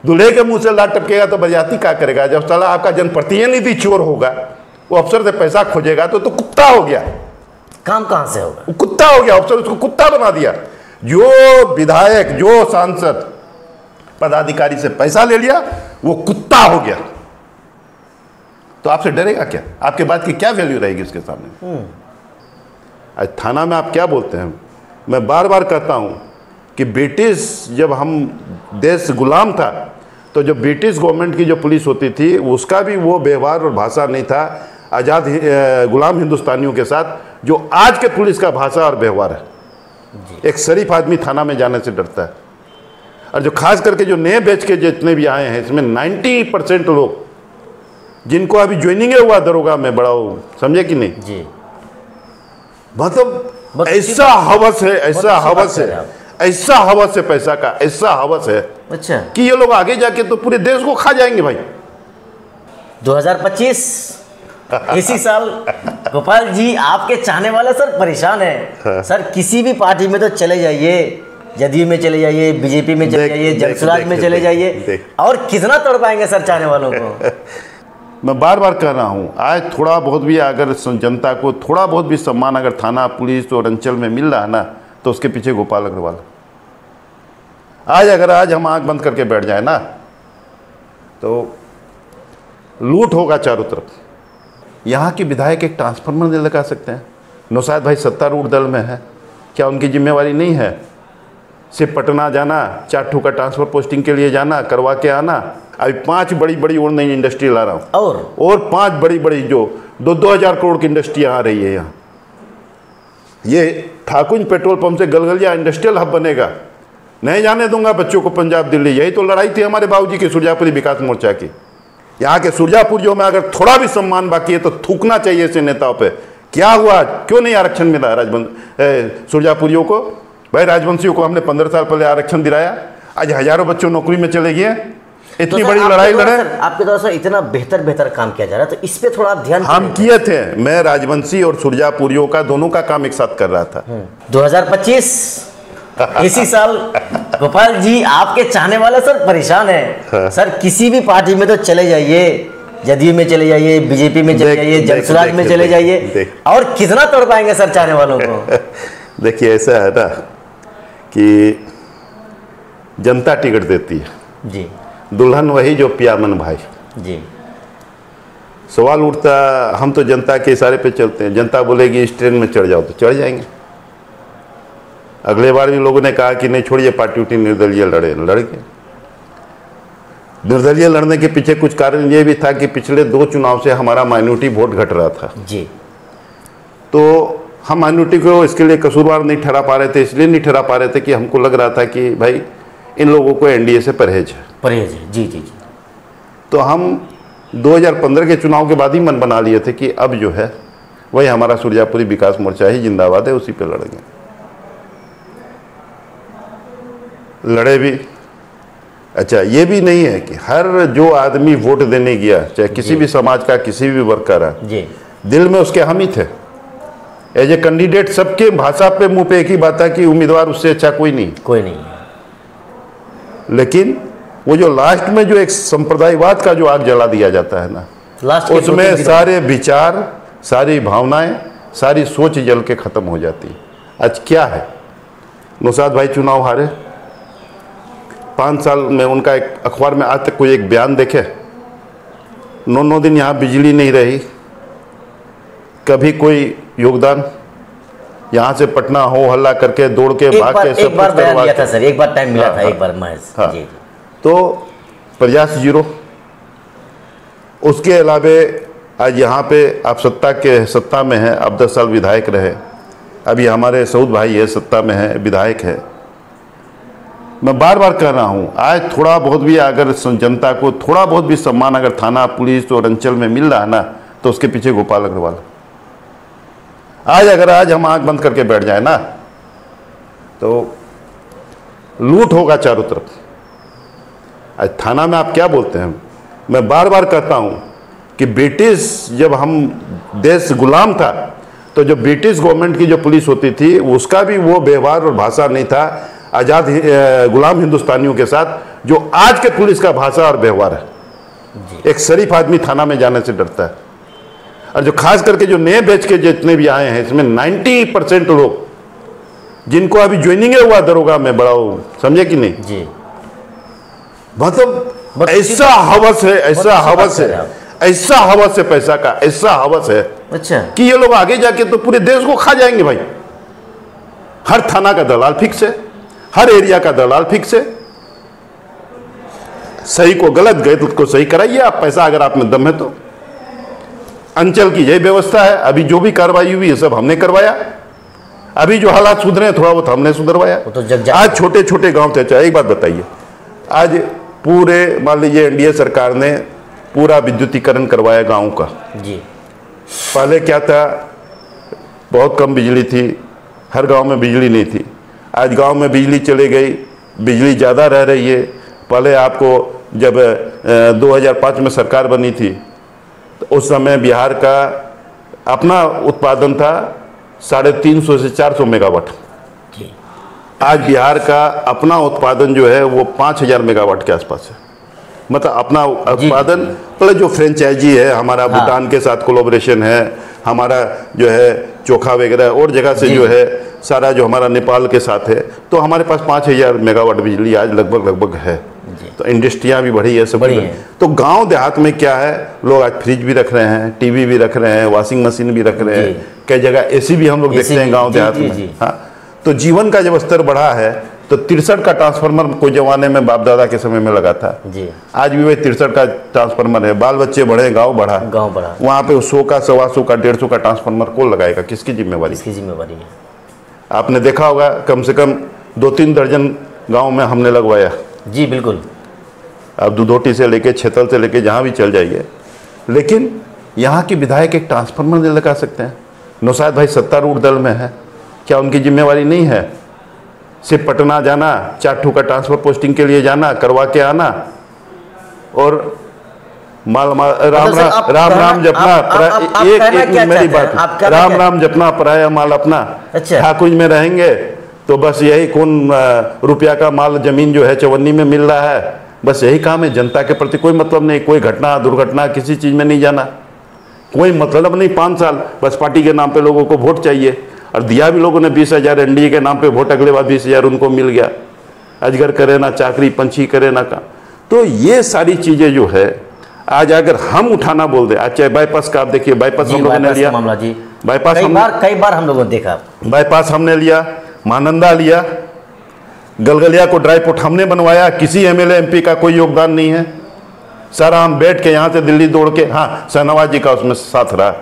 दूल्हे के मुंह से लात टपकेगा तो बरियाती क्या करेगा? जब साला आपका जनप्रतिनिधि चोर होगा, वो अफसर से पैसा खोजेगा तो कुत्ता हो गया। काम कहां से होगा? वो कुत्ता हो गया, अफसर उसको कुत्ता बना दिया। जो विधायक, जो सांसद पदाधिकारी से पैसा ले लिया, वो कुत्ता हो गया। तो आपसे डरेगा क्या? आपके बात की क्या वैल्यू रहेगी उसके सामने? आज थाना में आप क्या बोलते हैं? मैं बार बार कहता हूं कि ब्रिटिश, जब हम देश गुलाम था, तो जो ब्रिटिश गवर्नमेंट की जो पुलिस होती थी, उसका भी वो व्यवहार और भाषा नहीं था आज़ाद गुलाम हिंदुस्तानियों के साथ जो आज के पुलिस का भाषा और व्यवहार है। एक शरीफ आदमी थाना में जाने से डरता है। और जो खास करके जो नए बैच के जितने भी आए हैं, इसमें 90% लोग जिनको अभी ज्वाइनिंग हुआ दरोगा में, बड़ा समझे कि नहीं जी, मतलब ऐसा हवस है, ऐसा हवस है, ऐसा हवस है पैसा का, ऐसा हवस है अच्छा कि ये लोग आगे जाके तो पूरे देश को खा जाएंगे भाई। 2025 इसी साल गोपाल जी, आपके चाहने वाले सर परेशान है सर। किसी भी पार्टी में तो चले जाइए, जदयू में चले जाइए, बीजेपी में चले जाइए, जनसुराज में चले जाइए, और कितना तोड़ पाएंगे सर चाहने वालों को? मैं बार बार कह रहा हूँ, आज थोड़ा बहुत भी अगर जनता को थोड़ा बहुत भी सम्मान अगर थाना, पुलिस और अंचल में मिल रहा है ना, तो उसके पीछे गोपाल अग्रवाल। आज हम आंख बंद करके बैठ जाए ना, तो लूट होगा चारों तरफ। यहाँ के विधायक एक ट्रांसफार्मर नहीं लगा सकते हैं? नौशाद भाई सत्तारूढ़ दल में है, क्या उनकी जिम्मेवारी नहीं है? सिर्फ पटना जाना, 4 ठो का ट्रांसफर पोस्टिंग के लिए जाना, करवा के आना। अभी 5 बड़ी बड़ी और नई इंडस्ट्री ला रहा हूँ, और 5 बड़ी बड़ी जो 2-2 हज़ार करोड़ की इंडस्ट्री आ रही है यहाँ। ये ठाकुर पेट्रोल पंप से गलगलिया इंडस्ट्रियल हब बनेगा। नहीं जाने दूंगा बच्चों को पंजाब दिल्ली। यही तो लड़ाई थी हमारे बाबूजी की, सुरजापुरी विकास मोर्चा की। यहाँ के सुरजापुरियों में अगर थोड़ा भी सम्मान बाकी है तो थूकना चाहिए ऐसे नेताओं पे। क्या हुआ, क्यों नहीं आरक्षण मिला सुरजापुरियों को? भाई राजवंशियों को हमने 15 साल पहले आरक्षण दिलाया, आज हजारों बच्चों नौकरी में चले गए। इतनी बड़ी लड़ाई लड़े। आपके द्वारा सर इतना बेहतर काम किया जा रहा है, तो इस पे थोड़ा ध्यान हम किए थे। मैं राजवंशी और सुरजापुरियों का दोनों का काम एक साथ कर रहा था। 2025 इसी साल गोपाल जी, आपके चाहने वाले सर परेशान है सर। किसी भी पार्टी में तो चले जाइए, जदयू में चले जाइए, बीजेपी में चले जाइए, जनसुराज में चले जाइए, और कितना तोड़ पाएंगे सर चाहने वालों को? देखिए ऐसा है ना कि जनता टिकट देती है जी, दुल्हन वही जो पियामन भाई जी। सवाल उठता, हम तो जनता के इशारे पे चलते हैं। जनता बोलेगी इस ट्रेन में चढ़ जाओ तो चढ़ जाएंगे। अगले बार भी लोगों ने कहा कि नहीं छोड़िए पार्टी उठी, निर्दलीय लड़ गए। निर्दलीय लड़ने के पीछे कुछ कारण ये भी था कि पिछले 2 चुनाव से हमारा माइनॉरिटी वोट घट रहा था जी। तो हम माइनॉरिटी को इसके लिए कसूरवार नहीं ठहरा पा रहे थे। इसलिए नहीं ठहरा पा रहे थे कि हमको लग रहा था कि भाई इन लोगों को एनडीए से परहेज है जी जी जी। तो हम 2015 के चुनाव के बाद ही मन बना लिए थे कि अब जो है वही हमारा सुरजापुरी विकास मोर्चा ही जिंदाबाद है, उसी पे लड़ेंगे। लड़े भी। अच्छा, ये भी नहीं है कि हर जो आदमी वोट देने गया, चाहे किसी भी समाज का, किसी भी वर्ग का रहा, दिल में उसके हम ही थे एज ए कैंडिडेट। सबके भाषा पे, मुंह पे एक ही बात है कि उम्मीदवार उससे अच्छा कोई नहीं। लेकिन वो जो लास्ट में जो एक संप्रदायवाद का जो आग जला दिया जाता है ना, उसमें सारे विचार, सारी भावनाएं, सारी सोच जल के खत्म हो जाती है। आज क्या है, नौशाद भाई चुनाव हारे, 5 साल में उनका एक अखबार में आज तक कोई एक बयान देखे? 9 दिन यहाँ बिजली नहीं रही, कभी कोई योगदान? यहाँ से पटना हो हल्ला करके दौड़ के भाग के सब एक बार बयान दिया था सर, एक बार टाइम मिला था, एक बार महज। हाँ, तो प्रयास 0। उसके अलावे आज यहाँ पे आप सत्ता में हैं, आप 10 साल विधायक रहे। अभी हमारे सऊद भाई है, सत्ता में है, विधायक है। मैं बार बार कह रहा हूँ, आज थोड़ा बहुत भी अगर जनता को थोड़ा बहुत भी सम्मान अगर थाना, पुलिस और अंचल में मिल रहा है ना, तो उसके पीछे गोपाल अग्रवाल। आज हम आंख बंद करके बैठ जाए ना, तो लूट होगा चारों तरफ। आज थाना में आप क्या बोलते हैं? मैं बार बार कहता हूं कि ब्रिटिश, जब हम देश गुलाम था, तो जो ब्रिटिश गवर्नमेंट की जो पुलिस होती थी, उसका भी वो व्यवहार और भाषा नहीं था आज़ाद गुलाम हिंदुस्तानियों के साथ जो आज के पुलिस का भाषा और व्यवहार है। एक शरीफ आदमी थाना में जाने से डरता है। और जो खास करके जो नए बैच के जितने भी आए हैं, इसमें 90% लोग जिनको अभी ज्वाइनिंग हुआ दरोगा में बड़ा, समझे कि नहीं जी, मतलब ऐसा हवस है, ऐसा हवस है, ऐसा हवस है पैसा का, ऐसा हवस है अच्छा कि ये लोग आगे जाके तो पूरे देश को खा जाएंगे भाई। हर थाना का दलाल फिक्स है, हर एरिया का दलाल फिक्स है। सही को गलत, गलत को सही कराइए आप, पैसा अगर आप में दम है तो। अंचल की यही व्यवस्था है। अभी जो भी कार्रवाई हुई ये सब हमने करवाया। अभी जो हालात सुधरे हैं थोड़ा बहुत हमने सुधरवाया। तो आज छोटे छोटे गांव थे। अच्छा एक बात बताइए, आज पूरे मान लीजिए एनडीए सरकार ने पूरा विद्युतीकरण करवाया गाँव का जी। पहले क्या था, बहुत कम बिजली थी, हर गांव में बिजली नहीं थी। आज गांव में बिजली चली गई, बिजली ज़्यादा रह रही है। पहले आपको जब 2005 में सरकार बनी थी तो उस समय बिहार का अपना उत्पादन था 350 से 400 मेगावाट। आज बिहार का अपना उत्पादन जो है वो 5000 मेगावाट के आसपास है। मतलब अपना उत्पादन, पहले जो फ्रेंचाइजी है हमारा, भूटान के साथ कोलैबोरेशन है हमारा, जो है चोखा वगैरह और जगह से जो है सारा जो हमारा नेपाल के साथ है, तो हमारे पास 5000 मेगावाट बिजली आज लगभग है। तो इंडस्ट्रियाँ भी बढ़ी है, सब बढ़ी है। तो गांव देहात में क्या है, लोग आज फ्रिज भी रख रहे हैं, टीवी भी रख रहे हैं, वॉशिंग मशीन भी रख रहे हैं, कई जगह एसी भी हम लोग देखते हैं गाँव देहात में। हाँ, तो जीवन का जब स्तर बढ़ा है तो 63 का ट्रांसफार्मर कोई जमाने में बाप दादा के समय में लगा था जी। आज भी वही 63 का ट्रांसफार्मर है। बाल बच्चे बढ़े, गांव बढ़ा। वहाँ पे 100 का, 125 का, 150 का ट्रांसफार्मर कौन लगाएगा, किसकी जिम्मेवारी? किसकी जिम्मेवारी है? आपने देखा होगा कम से कम 2-3 दर्जन गाँव में हमने लगवाया जी। बिल्कुल। अब दुधोटी से लेके छेतल से लेके जहाँ भी चल जाइए, लेकिन यहाँ के विधायक एक ट्रांसफार्मर नहीं लगा सकते हैं। नौशाद भाई सत्तारूढ़ दल में है, क्या उनकी जिम्मेवारी नहीं है? सिर्फ पटना जाना, 4 का ट्रांसफर पोस्टिंग के लिए जाना, करवा के आना और राम जपना। एक मेरी बात, राम जपना पराया माल अपना। अच्छा। ठाकुर में रहेंगे तो बस यही कौन रुपया का माल जमीन जो है चवन्नी में मिल रहा है, बस यही काम है। जनता के प्रति कोई मतलब नहीं, कोई घटना दुर्घटना किसी चीज़ में नहीं जाना, कोई मतलब नहीं। 5 साल बस पार्टी के नाम पे लोगों को वोट चाहिए, और दिया भी लोगों ने 20,000 एनडीए के नाम पे वोट, अगले बार 20,000 उनको मिल गया। अजगर करे ना चाकरी, पंछी करे ना काम। तो ये सारी चीज़ें जो है आज अगर हम उठाना बोल दें, आज चाहे बाईपास का आप देखिए, बाईपास हम लोगों ने लिया मामला जी, बाईपास कई बार हम लोगों ने देखा, बाईपास हमने लिया, महानंदा लिया, गलगलिया को ड्राई पोर्ट हमने बनवाया, किसी एमएलए एमपी का कोई योगदान नहीं है। सारा हम बैठ के यहाँ से दिल्ली दौड़ के, हाँ शाहनवाज जी का उसमें साथ रहा।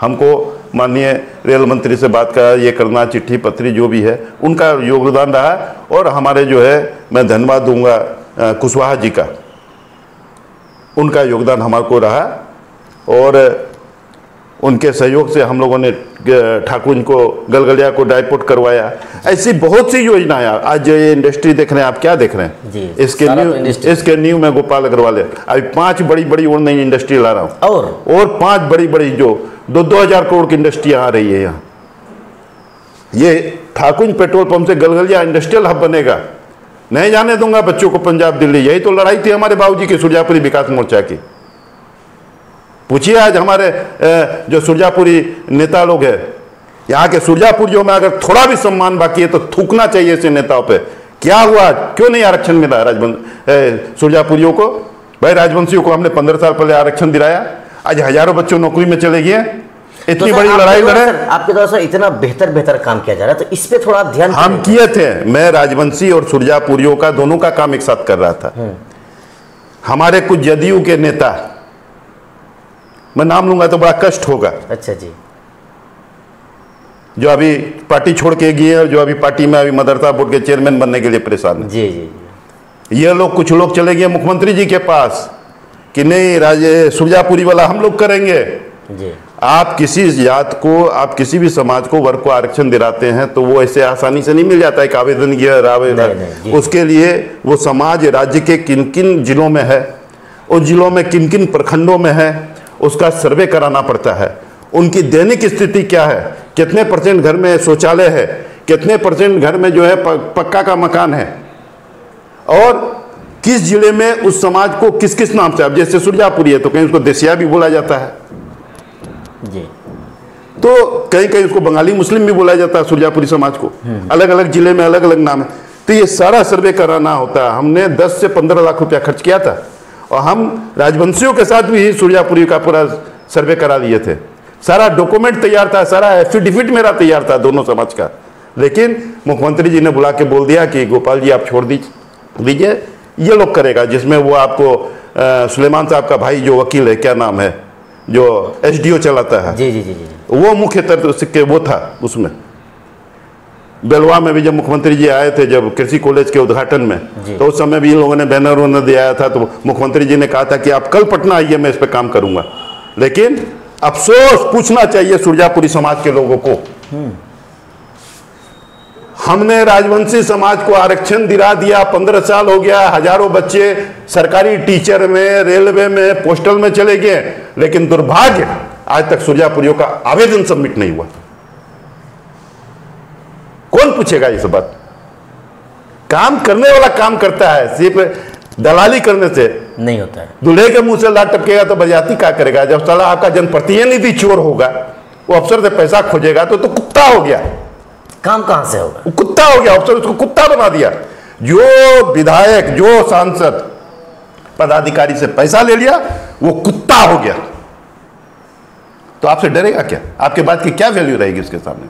हमको माननीय रेल मंत्री से बात करा, ये करना, चिट्ठी पत्री जो भी है उनका योगदान रहा। और हमारे जो है मैं धन्यवाद दूंगा कुशवाहा जी का, उनका योगदान हमारे को रहा। और उनके सहयोग से हम लोगों ने ठाकुर को गलगलिया को डायपोर्ट करवाया। ऐसी बहुत सी योजनाएं। आज ये इंडस्ट्री देख रहे हैं आप, क्या देख रहे हैं जी, इसके न्यू में गोपाल अग्रवाल है। अभी 5 बड़ी और नई इंडस्ट्री ला रहा हूँ, और 5 बड़ी जो 2-2 हज़ार करोड़ की इंडस्ट्री आ रही है यहाँ। ये ठाकुर पेट्रोल पंप से गलगलिया इंडस्ट्रियल हब बनेगा। नहीं जाने दूंगा बच्चों को पंजाब दिल्ली। यही तो लड़ाई थी हमारे बाबूजी की सुरजापुरी विकास मोर्चा की। पूछिए आज हमारे जो सुरजापुरी नेता लोग हैं, यहाँ के सुरजापुरियों में अगर थोड़ा भी सम्मान बाकी है तो थूकना चाहिए ऐसे नेताओं पे। क्या हुआ, क्यों नहीं आरक्षण मिला सुरजापुरियों को? भाई राजवंशियों को हमने 15 साल पहले आरक्षण दिलाया, आज हजारों बच्चों नौकरी में चले गए। इतनी बड़ी लड़ाई लड़े। आपके द्वारा इतना बेहतर काम किया जा रहा है, तो इस पे थोड़ा ध्यान हम किए थे। मैं राजवंशी और सुरजापुरियों का दोनों का काम एक साथ कर रहा था। हमारे कुछ जदयू के नेता, मैं नाम लूंगा तो बड़ा कष्ट होगा, अच्छा जी, जो अभी पार्टी छोड़ के गए और जो अभी पार्टी में अभी मदरसा बोर्ड के चेयरमैन बनने के लिए परेशान है। जी जी जी। ये लोग, कुछ लोग चले गए मुख्यमंत्री जी के पास कि नहीं सुरजापुरी वाला हम लोग करेंगे जी। आप किसी जात को, आप किसी भी समाज को, वर्ग को आरक्षण दिलाते हैं तो वो ऐसे आसानी से नहीं मिल जाता है कि आवेदन किया। उसके लिए वो समाज राज्य के किन किन जिलों में है, उस जिलों में किन किन प्रखंडों में है, उसका सर्वे कराना पड़ता है। उनकी दैनिक स्थिति क्या है, कितने % घर में शौचालय है, कितने % घर में जो है पक्का का मकान है, और किस जिले में उस समाज को किस किस नाम से, अब जैसे सुरजापुरी है तो कहीं उसको देसिया भी बोला जाता है जी, तो कहीं कहीं उसको बंगाली मुस्लिम भी बोला जाता है सुरजापुरी समाज को, अलग अलग जिले में अलग अलग नाम है। तो ये सारा सर्वे कराना होता है। हमने 10 से 15 लाख रुपया खर्च किया था और हम राजवंशियों के साथ भी सुरजापुरी का पूरा सर्वे करा लिए थे। सारा डॉक्यूमेंट तैयार था, सारा एफिडेविट मेरा तैयार था दोनों समाज का, लेकिन मुख्यमंत्री जी ने बुला के बोल दिया कि गोपाल जी आप छोड़ दीजिए, ये लोग करेगा, जिसमें वो आपको सुलेमान साहब का भाई जो वकील है, क्या नाम है, जो एसडीओ चलाता है, जी जी जी जी, वो मुख्य तत्व सिक्के वो था उसमें। बेलवा में भी जब मुख्यमंत्री जी आए थे, जब कृषि कॉलेज के उद्घाटन में, तो उस समय भी इन लोगों ने बैनर वैनर दिया था, तो मुख्यमंत्री जी ने कहा था कि आप कल पटना आइए, मैं इस पर काम करूंगा। लेकिन अफसोस पूछना चाहिए सुरजापुरी समाज के लोगों को, हमने राजवंशी समाज को आरक्षण दिला दिया, 15 साल हो गया, हजारों बच्चे सरकारी टीचर में, रेलवे में, पोस्टल में चले गए, लेकिन दुर्भाग्य आज तक सुरजापुरियों का आवेदन सबमिट नहीं हुआ। कौन पूछेगा ये सब बात? काम करने वाला काम करता है, सिर्फ दलाली करने से नहीं होता है। दूल्हे के मुंह से लाट टपकेगा तो बरियाती क्या करेगा? जब साला आपका जनप्रतिनिधि चोर होगा, वो अफसर से पैसा खोजेगा तो कुत्ता हो गया, काम कहां से होगा? वो कुत्ता हो गया, अफसर उसको कुत्ता बना दिया। जो विधायक, जो सांसद पदाधिकारी से पैसा ले लिया, वो कुत्ता हो गया। तो आपसे डरेगा क्या? आपके बात की क्या वैल्यू रहेगी उसके सामने?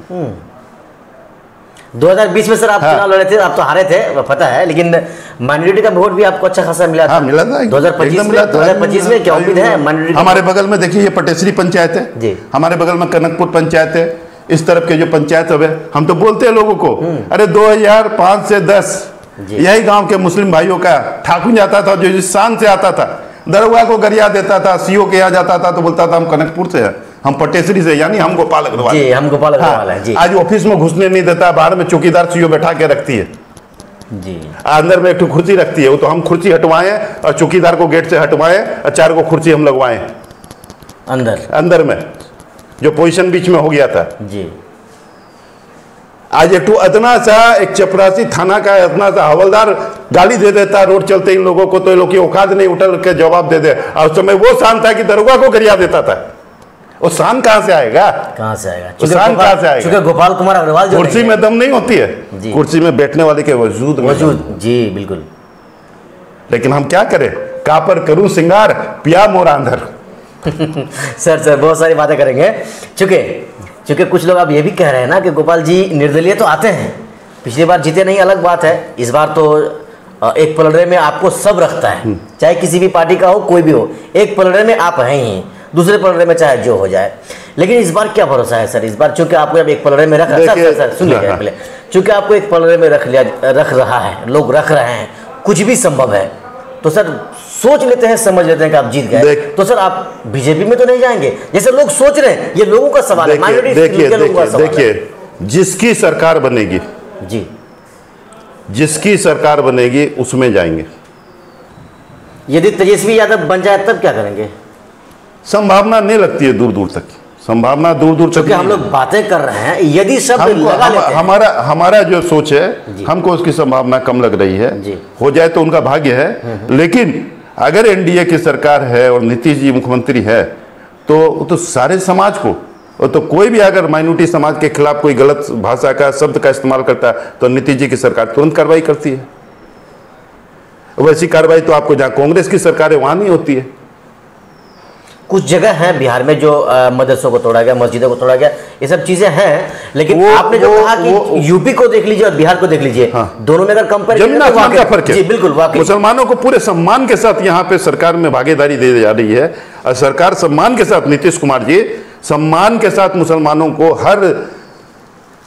2020 में सर आप चुनाव लड़े थे, आप तो हारे थे पता है, लेकिन माइनॉरिटी का वोट भी आपको अच्छा खासा मिला था। हाँ, मिला था। 2025 में क्या उम्मीद है माइनॉरिटी? हमारे बगल में देखिए, ये पटेसरी पंचायत है जी, हमारे बगल में कनकपुर पंचायत है, इस तरफ के जो पंचायत है, हम तो बोलते हैं लोगों को, अरे 2005 से 10 यही गांव के मुस्लिम भाइयों का ठाकुर जाता था, जो जिस शान से आता था, दरोगा को गरिया देता था, सीओ के यहाँ जाता था तो बोलता था हम कनकपुर से है, हम पटेसरी से, यानी हम गोपाल अग्रवाल जी, हम गोपाल अग्रवाल हैं जी। आज ऑफिस में घुसने नहीं देता, बाहर में चौकीदार सीओ बैठा के रखती है जी, अंदर में एक कुर्सी रखती है, वो तो हम कुर्सी हटवाएं और चौकीदार को गेट से हटवाएं और 4 को कुर्सी हम लगवाएं अंदर में, जो पोजीशन बीच में हो गया था जी। आज एक इतना सा एक चपरासी थाना का इतना सा हवलदार गाली दे देता रोड चलते इन लोगों को, तो इन लोग की औकात नहीं उठल के जवाब दे दे। और उस समय वो शान था कि दरोगा को गरिया देता था। वो शान कहाँ से आएगा? कहाँ से आएगा? शान कहाँ से आएगा? क्योंकि गोपाल कुमार अग्रवाल जो कुर्सी में दम नहीं होती है, कुर्सी में बैठने वाले के वजूद जी बिल्कुल। लेकिन हम क्या करें? कापर करूं सिंगार, पिया मोरा अंधर। सर बहुत सारी बातें करेंगे। चूंकि कुछ लोग अब ये भी कह रहे हैं ना कि गोपाल जी निर्दलीय तो आते हैं, पिछली बार जीते नहीं, अलग बात है, इस बार तो एक पलड़े में आपको सब रखता है, चाहे किसी भी पार्टी का हो, कोई भी हो, एक पलड़े में आप हैं ही, दूसरे पलड़े में चाहे जो हो जाए। लेकिन इस बार क्या भरोसा है सर? इस बार चूंकि आपको अब एक पलड़े में रख सर सुन लीजिए पहले, चूंकि आपको एक पलड़े में रख रहा है, लोग रख रहे हैं, कुछ भी संभव है, तो सर सोच लेते हैं, समझ लेते हैं कि आप जीत गए, तो सर आप बीजेपी में तो नहीं जाएंगे जैसे लोग सोच रहे हैं? ये लोगों का सवाल है। देखिए, जिसकी सरकार बनेगी जी, जिसकी सरकार बनेगी उसमें जाएंगे। यदि तेजस्वी यादव बन जाए तब क्या करेंगे? संभावना नहीं लगती है दूर दूर तक, संभावना दूर दूर तक। हम लोग बातें कर रहे हैं, यदि सब हमारा जो सोच है, हमको उसकी संभावना कम लग रही है। हो जाए तो उनका भाग्य है, लेकिन अगर एनडीए की सरकार है और नीतीश जी मुख्यमंत्री है तो सारे समाज को, और तो कोई भी अगर माइनॉरिटी समाज के खिलाफ कोई गलत भाषा का शब्द का इस्तेमाल करता है तो नीतीश जी की सरकार तुरंत कार्रवाई करती है। वैसी कार्रवाई तो आपको जहां कांग्रेस की सरकार है वहां नहीं होती है। कुछ जगह है बिहार में जो मदरसों को तोड़ा गया, मस्जिदों को तोड़ा गया, ये सब चीजें हैं, लेकिन आपने जो कहा कि यूपी को देख लीजिए और बिहार को देख लीजिए, दोनों में अगर कंपेयर का फर्क है। जी बिल्कुल, मुसलमानों को पूरे सम्मान के साथ यहाँ पे सरकार में भागीदारी दी जा रही है, और सरकार सम्मान के साथ, नीतीश कुमार जी सम्मान के साथ मुसलमानों को हर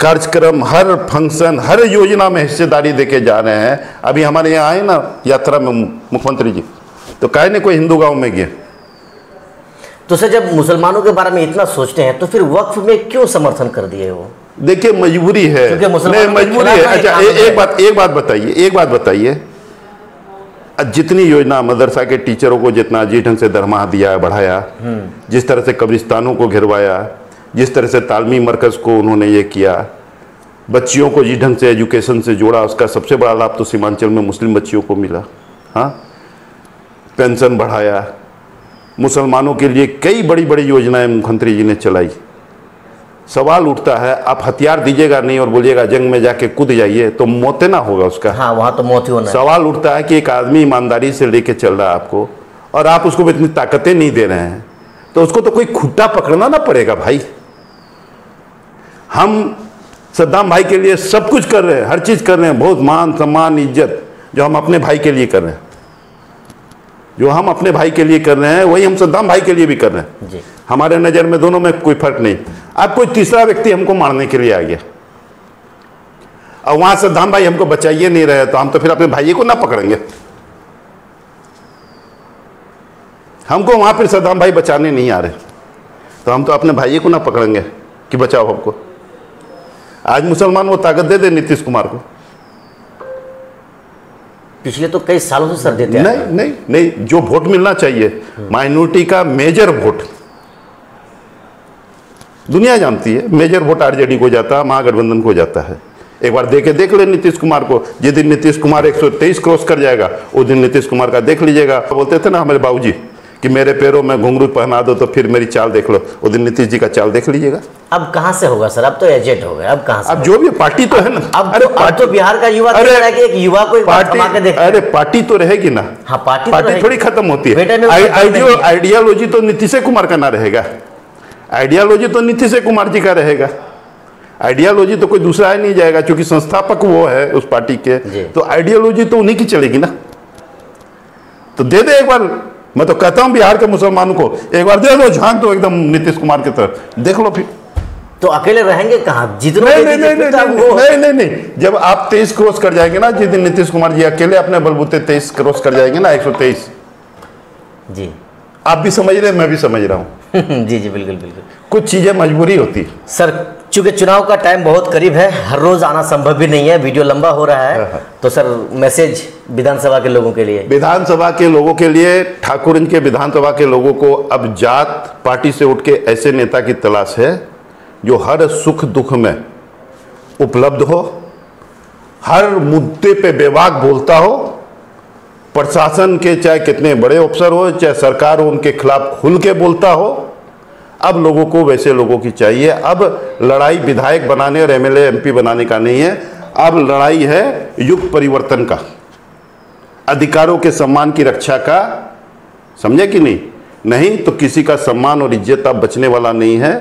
कार्यक्रम, हर फंक्शन, हर योजना में हिस्सेदारी देके जा रहे हैं। अभी हमारे यहाँ आए ना यात्रा में मुख्यमंत्री जी, तो काहे ने कोई हिंदू गांव में गए। तो सर जब मुसलमानों के बारे में इतना सोचते हैं तो फिर वक्फ में क्यों समर्थन कर दिए वो? देखिए मजबूरी है, नहीं मजबूरी है। अच्छा एक बात बताइए, जितनी योजना मदरसा के टीचरों को जितना जिस ढंग से दरमाहा दिया, बढ़ाया, जिस तरह से कब्रिस्तानों को घिरवाया, जिस तरह से तालमी मरकज को उन्होंने ये किया, बच्चियों को जिस ढंग से एजुकेशन से जोड़ा, उसका सबसे बड़ा लाभ तो सीमांचल में मुस्लिम बच्चियों को मिला। हाँ, पेंशन बढ़ाया, मुसलमानों के लिए कई बड़ी बड़ी योजनाएं मुख्यमंत्री जी ने चलाई। सवाल उठता है, आप हथियार दीजिएगा नहीं और बोलिएगा जंग में जाके कूद जाइए तो मौत ना होगा उसका। हाँ, वहाँ तो मौत ही होना है। सवाल उठता है कि एक आदमी ईमानदारी से लेके चल रहा है आपको, और आप उसको इतनी ताकतें नहीं दे रहे हैं, तो उसको तो कोई खुट्टा पकड़ना ना पड़ेगा भाई। हम सद्दाम भाई के लिए सब कुछ कर रहे हैं, हर चीज़ कर रहे हैं, बहुत मान सम्मान इज्जत जो हम अपने भाई के लिए कर रहे हैं, जो हम अपने भाई के लिए कर रहे हैं वही हम सद्दाम भाई के लिए भी कर रहे हैं जी। हमारे नज़र में दोनों में कोई फर्क नहीं। अब कोई तीसरा व्यक्ति हमको मारने के लिए आ गया और वहां सद्दाम भाई हमको बचाइए नहीं रहे, तो हम तो फिर अपने भाई को ना पकड़ेंगे। हमको वहां फिर सद्दाम भाई बचाने नहीं आ रहे, तो हम तो अपने भाई को ना पकड़ेंगे कि बचाओ हमको। आज मुसलमान वो ताकत दे दे नीतीश कुमार को। पिछले तो कई सालों से सर देते हैं। नहीं नहीं नहीं, जो वोट मिलना चाहिए माइनॉरिटी का मेजर वोट, दुनिया जानती है, मेजर वोट आरजेडी को जाता है, महागठबंधन को जाता है। एक बार देख ले नीतीश कुमार को। जिस दिन नीतीश कुमार 123 क्रॉस कर जाएगा उस दिन नीतीश कुमार का देख लीजिएगा। बोलते थे ना हमारे बाबूजी कि मेरे पैरों में घुंघरू पहना दो तो फिर मेरी चाल देख लो, उस दिन नीतीश जी का चाल देख लीजिएगा। अब कहाँ से होगा सर? अब तो एजेंट हो गए, अब कहाँ से? अब जो भी पार्टी तो है ना। अब तो बिहार का युवा देख रहा है कि एक युवा को पार्टी, अरे पार्टी तो रहेगी ना। हाँ, पार्टी थोड़ी खत्म होती है। आइडियोलॉजी तो नीतीश कुमार का ना रहेगा, आइडियोलॉजी तो नीतीश कुमार जी का रहेगा। आइडियोलॉजी तो कोई दूसरा ही नहीं जाएगा, क्योंकि संस्थापक वो है उस पार्टी के, तो आइडियोलॉजी तो उन्हीं की चलेगी ना। तो दे दे एक बार, मैं तो कहता हूं बिहार के मुसलमानों को एक बार दे दो, झांक दो एकदम नीतीश कुमार की तरफ, देख लो फिर। तो अकेले रहेंगे कहाँ? जितना नहीं, जब आप 23 क्रॉस कर जाएंगे ना, जिस दिन नीतीश कुमार जी अकेले अपने बलबूते 23 क्रॉस कर जाएंगे ना, 123 जी, आप भी समझ रहे हैं, मैं भी समझ रहा हूँ। जी जी, बिल्कुल बिल्कुल। कुछ चीजें मजबूरी होती है सर। चूंकि चुनाव का टाइम बहुत करीब है, हर रोज आना संभव भी नहीं है, वीडियो लंबा हो रहा है, तो सर मैसेज विधानसभा के लोगों के लिए। विधानसभा के लोगों के लिए, ठाकुरगंज के विधानसभा के लोगों को अब जात पार्टी से उठ के ऐसे नेता की तलाश है जो हर सुख दुख में उपलब्ध हो, हर मुद्दे पे बेबाक बोलता हो, प्रशासन के चाहे कितने बड़े अफसर हो, चाहे सरकार हो, उनके खिलाफ खुल के बोलता हो। अब लोगों को वैसे लोगों की चाहिए। अब लड़ाई विधायक बनाने और एमएलए एमपी बनाने का नहीं है, अब लड़ाई है युग परिवर्तन का, अधिकारों के सम्मान की रक्षा का। समझे कि नहीं? नहीं तो किसी का सम्मान और इज्जत अब बचने वाला नहीं है।